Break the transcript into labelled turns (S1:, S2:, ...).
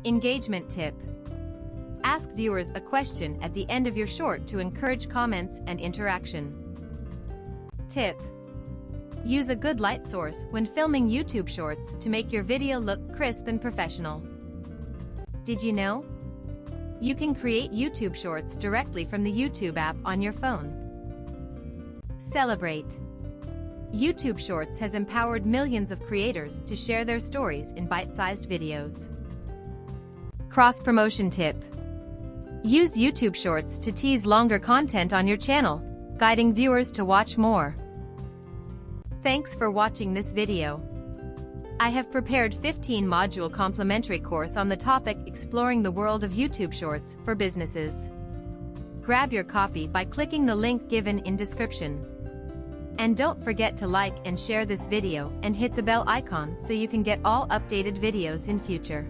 S1: Engagement tip. Ask viewers a question at the end of your short to encourage comments and interaction. Tip. Use a good light source when filming YouTube shorts to make your video look crisp and professional. Did you know? You can create YouTube shorts directly from the YouTube app on your phone. Celebrate. YouTube Shorts has empowered millions of creators to share their stories in bite-sized videos. Cross-promotion tip. Use YouTube Shorts to tease longer content on your channel, guiding viewers to watch more. Thanks for watching this video. I have prepared 15-module complimentary course on the topic exploring the world of YouTube Shorts for businesses. Grab your copy by clicking the link given in description. And don't forget to like and share this video and hit the bell icon so you can get all updated videos in future.